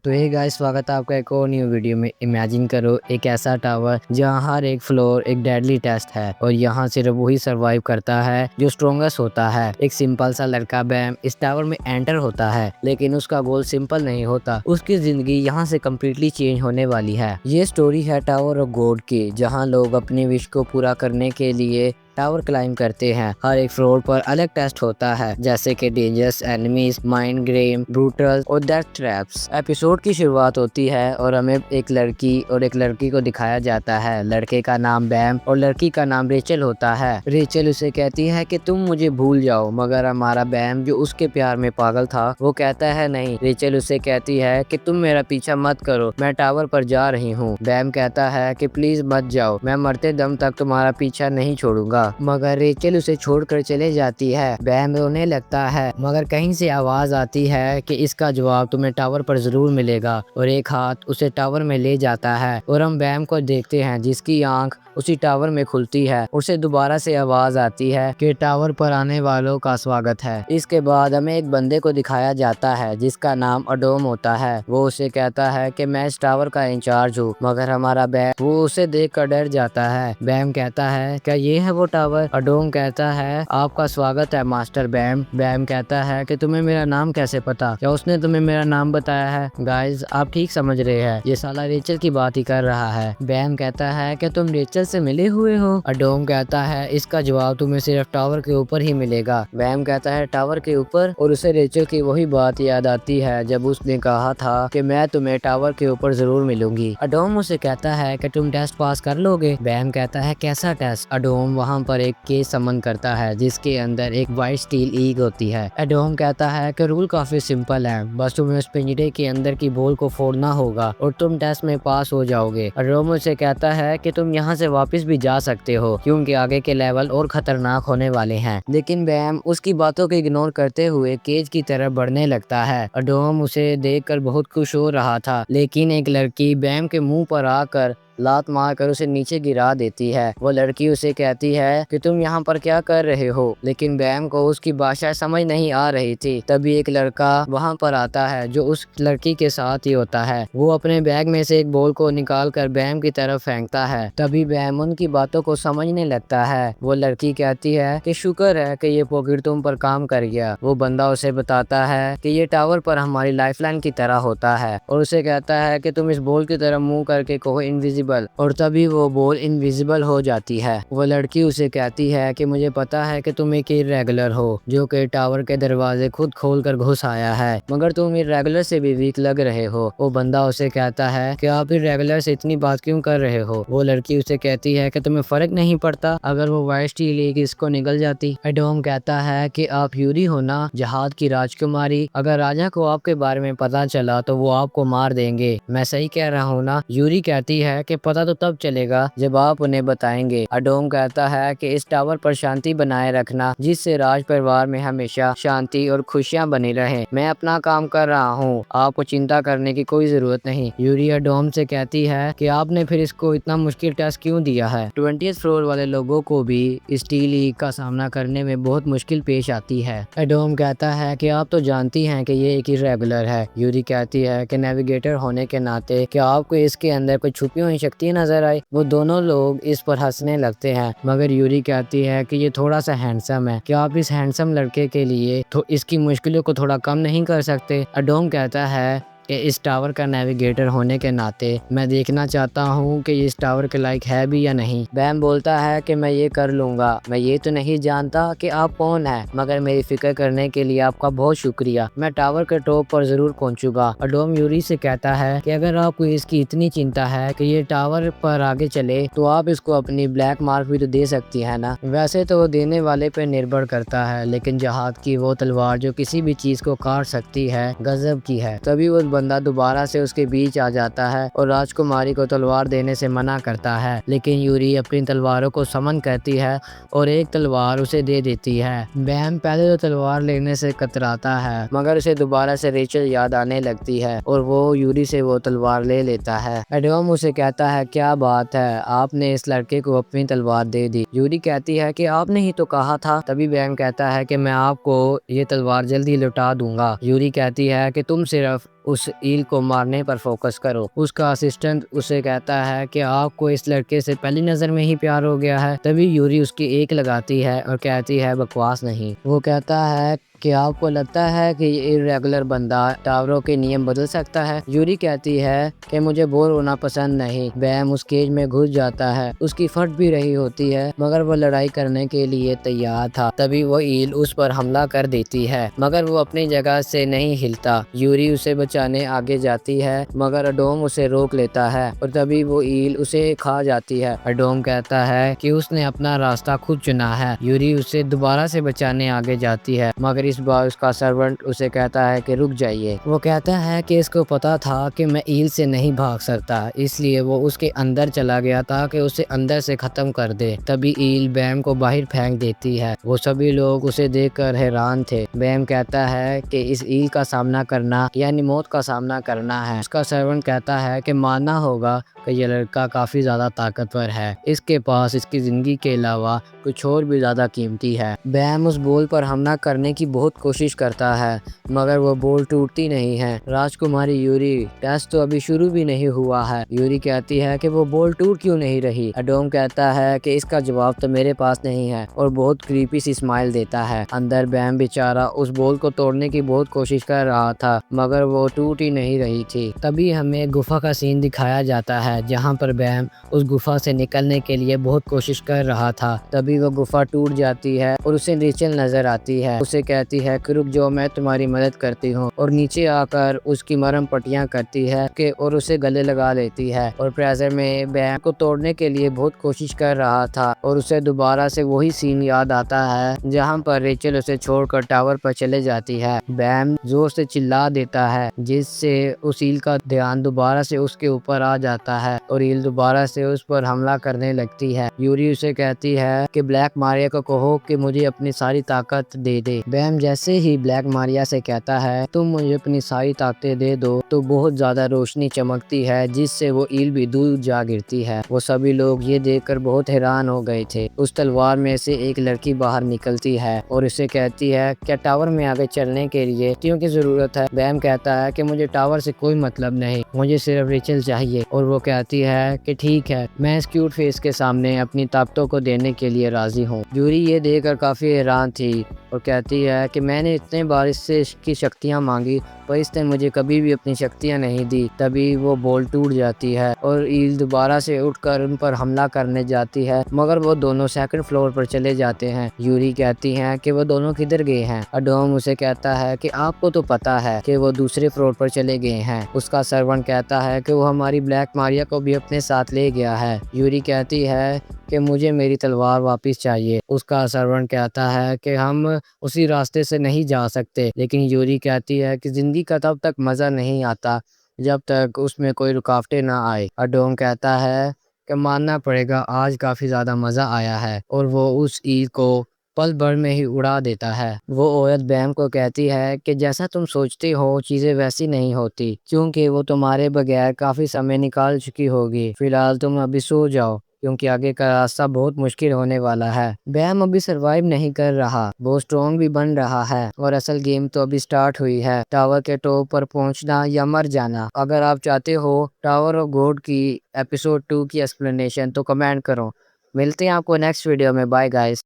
तो ये गाइस स्वागत है आपका एक और न्यू वीडियो में। इमेजिन करो एक ऐसा टावर जहाँ हर एक फ्लोर एक डेडली टेस्ट है और यहाँ सिर्फ वही सरवाइव करता है जो स्ट्रॉन्गेस्ट होता है। एक सिंपल सा लड़का बैम इस टावर में एंटर होता है, लेकिन उसका गोल सिंपल नहीं होता। उसकी जिंदगी यहाँ से कम्प्लीटली चेंज होने वाली है। ये स्टोरी है टावर ऑफ गॉड की, जहाँ लोग अपनी विश को पूरा करने के लिए टावर क्लाइम करते हैं। हर एक फ्लोर पर अलग टेस्ट होता है, जैसे कि dangerous enemies, mind game, brutal और डेथ ट्रैप्स। एपिसोड की शुरुआत होती है और हमें एक लड़की और एक लड़की को दिखाया जाता है। लड़के का नाम बैम और लड़की का नाम रेचल होता है। रेचल उसे कहती है कि तुम मुझे भूल जाओ, मगर हमारा बैम जो उसके प्यार में पागल था वो कहता है नहीं। रेचल उसे कहती है कि तुम मेरा पीछा मत करो, मैं टावर पर जा रही हूँ। बैम कहता है कि प्लीज मत जाओ, मैं मरते दम तक तुम्हारा पीछा नहीं छोड़ूंगा। मगर रेचल उसे छोड़कर चले जाती है। बैम रोने लगता है, मगर कहीं से आवाज आती है कि इसका जवाब तुम्हें टावर पर जरूर मिलेगा, और एक हाथ उसे टावर में ले जाता है और हम बैम को देखते हैं जिसकी आंख उसी टावर में खुलती है। उसे दोबारा से आवाज आती है कि टावर पर आने वालों का स्वागत है। इसके बाद हमें एक बंदे को दिखाया जाता है जिसका नाम अडोम होता है। वो उसे कहता है कि मैं इस टावर का इंचार्ज हूँ, मगर हमारा बैम वो उसे देखकर डर जाता है। बैम कहता है क्या ये है वो टावर? अडोम कहता है आपका स्वागत है मास्टर बैम। बैम कहता है कि तुम्हें मेरा नाम कैसे पता? क्या उसने तुम्हें मेरा नाम बताया है? गाइस आप ठीक समझ रहे हैं, ये साला रेचल की बात ही कर रहा है। बैम कहता है कि तुम रेचल से मिले हुए हो? अडोम कहता है इसका जवाब तुम्हें सिर्फ टावर के ऊपर ही मिलेगा। बैम कहता है टावर के ऊपर, और उसे रेचल की वही बात याद आती है जब उसने कहा था कि मैं तुम्हें टावर के ऊपर जरूर मिलूंगी। अडोम उसे कहता है कि तुम टेस्ट पास कर लोगे? बैम कहता है कैसा टेस्ट? अडोम वहाँ पर एक केस समन करता है जिसके अंदर एक वाइट स्टील ईग होती है। अडोम कहता है कि रूल काफी सिंपल है, बस तुम्हें उस पिंजरे के अंदर की बॉल को फोड़ना होगा और तुम टेस्ट में पास हो जाओगे। अडोम उसे कहता है कि तुम यहाँ से वापस भी जा सकते हो क्योंकि आगे के लेवल और खतरनाक होने वाले हैं। लेकिन बैम उसकी बातों को इग्नोर करते हुए केज की तरफ बढ़ने लगता है। अडोम उसे देखकर बहुत खुश हो रहा था, लेकिन एक लड़की बैम के मुंह पर आकर लात मारकर उसे नीचे गिरा देती है। वो लड़की उसे कहती है कि तुम यहाँ पर क्या कर रहे हो, लेकिन बैम को उसकी भाषा समझ नहीं आ रही थी। तभी एक लड़का वहाँ पर आता है जो उस लड़की के साथ ही होता है। वो अपने बैग में से एक बॉल को निकाल कर बैम की तरफ फेंकता है। तभी बैम उनकी बातों को समझने लगता है। वो लड़की कहती है कि शुक्र है कि ये पॉकेट तुम पर काम कर गया। वो बंदा उसे बताता है कि ये टावर पर हमारी लाइफलाइन की तरह होता है, और उसे कहता है कि तुम इस बॉल की तरफ मुंह करके कहो इनविजिबल, और तभी वो बॉल इनविजिबल हो जाती है। वो लड़की उसे कहती है कि मुझे पता है कि तुम एक इर्रेगुलर हो जो कि टावर के दरवाजे खुद खोल कर घुस आया है, मगर तुम इर्रेगुलर से भी वीक लग रहे हो। वो बंदा उसे कहता है कि आप इर्रेगुलर से इतनी बात क्यों कर रहे हो? वो लड़की उसे कहती है कि तुम्हें फर्क नहीं पड़ता अगर वो वाइट स्टील ईग इसको निकल जाती? एडोम कहता है कि आप यूरी हो ना, जहाज की राजकुमारी। अगर राजा को आपके बारे में पता चला तो वो आपको मार देंगे, मैं सही कह रहा हूँ ना? यूरी कहती है कि पता तो तब चलेगा जब आप उन्हें बताएंगे। अडोम कहता है कि इस टावर पर शांति बनाए रखना, जिससे राज परिवार में हमेशा शांति और खुशियां बनी रहे। मैं अपना काम कर रहा हूँ, आपको चिंता करने की कोई जरूरत नहीं। यूरी अडोम से कहती है कि आपने फिर इसको इतना मुश्किल टेस्ट क्यों दिया है? 20th फ्लोर वाले लोगों को भी स्टील ईग का सामना करने में बहुत मुश्किल पेश आती है। एडोम कहता है कि आप तो जानती हैं कि ये एक इर्रेगुलर है। यूरी कहती है कि नेविगेटर होने के नाते क्या आपको इसके अंदर कोई छुपी हुई शक्ति नजर आई? वो दोनों लोग इस पर हंसने लगते हैं, मगर यूरी कहती है कि ये थोड़ा सा हैंडसम है, क्या आप इस हैंडसम लड़के के लिए तो इसकी मुश्किलों को थोड़ा कम नहीं कर सकते? अडोम कहता है कि इस टावर का नेविगेटर होने के नाते मैं देखना चाहता हूँ कि इस टावर के लायक है भी या नहीं। बैम बोलता है कि मैं ये कर लूंगा। मैं ये तो नहीं जानता कि आप कौन है, मगर मेरी फिक्र करने के लिए आपका बहुत शुक्रिया। मैं टावर के टॉप पर जरूर पहुंचूंगा। अडोम यूरी से कहता है कि अगर आपको इसकी इतनी चिंता है कि ये टावर पर आगे चले तो आप इसको अपनी ब्लैक मार्क भी तो दे सकती है ना। वैसे तो वो देने वाले पे निर्भर करता है, लेकिन जहाज की वो तलवार जो किसी भी चीज को काट सकती है गजब की है। तभी वो बंदा दोबारा से उसके बीच आ जाता है और राजकुमारी को तलवार देने से मना करता है, लेकिन यूरी अपनी तलवारों को समन करती है और एक तलवार उसे दे देती है। बैम पहले तो तलवार लेने से कतराता है, मगर उसे दोबारा से रेचल याद आने लगती है और वो यूरी से वो तलवार ले लेता है। एडोम उसे कहता है क्या बात है, आपने इस लड़के को अपनी तलवार दे दी। यूरी कहती है कि आपने ही तो कहा था। तभी बैम कहता है कि मैं आपको ये तलवार जल्दी लौटा दूंगा। यूरी कहती है कि तुम सिर्फ उस ईल को मारने पर फोकस करो। उसका असिस्टेंट उसे कहता है कि आपको इस लड़के से पहली नजर में ही प्यार हो गया है। तभी यूरी उसकी एक लगाती है और कहती है बकवास नहीं। वो कहता है कि आपको लगता है कि ये इरेगुलर बंदा टावरों के नियम बदल सकता है। यूरी कहती है कि मुझे बोर होना पसंद नहीं। बैम उस केज में घुस जाता है। उसकी फट भी रही होती है मगर वो लड़ाई करने के लिए तैयार था। तभी वो ईल उस पर हमला कर देती है मगर वो अपनी जगह से नहीं हिलता। यूरी उसे बचाने आगे जाती है मगर अडोम उसे रोक लेता है और तभी वो ईल उसे खा जाती है। अडोम कहता है कि उसने अपना रास्ता खुद चुना है। यूरी उसे दोबारा से बचाने आगे जाती है मगर इस बार उसका सर्वेंट उसे कहता है कि रुक जाइए। वो कहता है कि इसको पता था कि मैं ईल से नहीं भाग सकता, इसलिए वो उसके अंदर चला गया ताकि उसे अंदर से खत्म कर दे। तभी ईल बैम को बाहर फेंक देती है। वो सभी लोग उसे देखकर हैरान थे। बैम कहता है कि इस ईल का सामना करना यानी मौत का सामना करना है। उसका सर्वेंट कहता है कि मानना होगा कि यह लड़का काफी ज्यादा ताकतवर है। इसके पास इसकी जिंदगी के अलावा कुछ और भी ज्यादा कीमती है। बैम उस बॉल पर हमला करने की बहुत कोशिश करता है मगर वो बॉल टूटती नहीं है। राजकुमारी यूरी, टेस्ट तो अभी शुरू भी नहीं हुआ है। यूरी कहती है कि वो बॉल टूट क्यों नहीं रही। अडोम कहता है कि इसका जवाब तो मेरे पास नहीं है और बहुत क्रीपी सी स्माइल देता है। अंदर बैम बेचारा उस बॉल को तोड़ने की बहुत कोशिश कर रहा था मगर वो टूट ही नहीं रही थी। तभी हमें गुफा का सीन दिखाया जाता है जहाँ पर बैम उस गुफा से निकलने के लिए बहुत कोशिश कर रहा था। तभी वो गुफा टूट जाती है और उसे रेचल नजर आती है। उसे कहती है कि रुक जाओ, मैं तुम्हारी मदद करती हूँ, और नीचे आकर उसकी मरहम पट्टियां करती है कि और उसे गले लगा लेती है। और प्रेजर में बैम को तोड़ने के लिए बहुत कोशिश कर रहा था और उसे दोबारा से वही सीन याद आता है जहाँ पर रेचल उसे छोड़कर टावर पर चले जाती है। बैम जोर से चिल्ला देता है जिससे उस ईल का ध्यान दोबारा से उसके ऊपर आ जाता है और ईल दोबारा से उस पर हमला करने लगती है। यूरी उसे कहती है कि ब्लैक मारिया को कहो कि मुझे अपनी सारी ताकत दे दे। बैम जैसे ही ब्लैक मारिया से कहता है तुम मुझे अपनी सारी ताकतें दे दो तो बहुत ज्यादा रोशनी चमकती है जिससे वो ईल भी दूर जा गिरती है। वो सभी लोग ये देखकर बहुत हैरान हो गए थे। उस तलवार में से एक लड़की बाहर निकलती है और उसे कहती है क्या टावर में आगे चलने के लिए टियों की जरूरत है। बैम कहता है कि मुझे टावर से कोई मतलब नहीं, मुझे सिर्फ रेचल चाहिए। और वो कहती है कि ठीक है, मैं इस क्यूट फेस के सामने अपनी ताकतों को देने के लिए राजी हूँ। यूरी ये देखकर काफी हैरान थी और कहती है कि मैंने इतने बार इससे इसकी शक्तियाँ मांगी पर इसने मुझे कभी भी अपनी शक्तियाँ नहीं दी। तभी वो बॉल टूट जाती है और ईल दोबारा से उठकर उन पर हमला करने जाती है मगर वो दोनों सेकंड फ्लोर पर चले जाते हैं। यूरी कहती है कि वो दोनों किधर गए हैं। अडोम उसे कहता है कि आपको तो पता है कि वो दूसरे फ्लोर पर चले गए हैं। उसका सर्वेंट कहता है कि वो हमारी ब्लैक मारिया को भी अपने साथ ले गया है। यूरी कहती है कि मुझे मेरी तलवार वापस चाहिए। उसका सर्वेंट कहता है कि हम उसी रास्ते से नहीं जा सकते, लेकिन यूरी कहती है कि जिंदगी का तब तक मजा नहीं आता जब तक उसमें कोई रुकावटें ना आए। अडोम कहता है कि मानना पड़ेगा आज काफी ज्यादा मजा आया है और वो उस ईद को पल भर में ही उड़ा देता है। वो औरत बैम को कहती है कि जैसा तुम सोचते हो चीजें वैसी नहीं होती क्योंकि वो तुम्हारे बगैर काफी समय निकाल चुकी होगी। फिलहाल तुम अभी सो जाओ क्योंकि आगे का रास्ता बहुत मुश्किल होने वाला है। बैम अभी सरवाइव नहीं कर रहा, वो स्ट्रॉन्ग भी बन रहा है और असल गेम तो अभी स्टार्ट हुई है। टावर के टॉप पर पहुंचना या मर जाना। अगर आप चाहते हो टावर ऑफ गॉड की एपिसोड 2 की एक्सप्लेनेशन तो कमेंट करो। मिलते हैं आपको नेक्स्ट वीडियो में। Bye guys.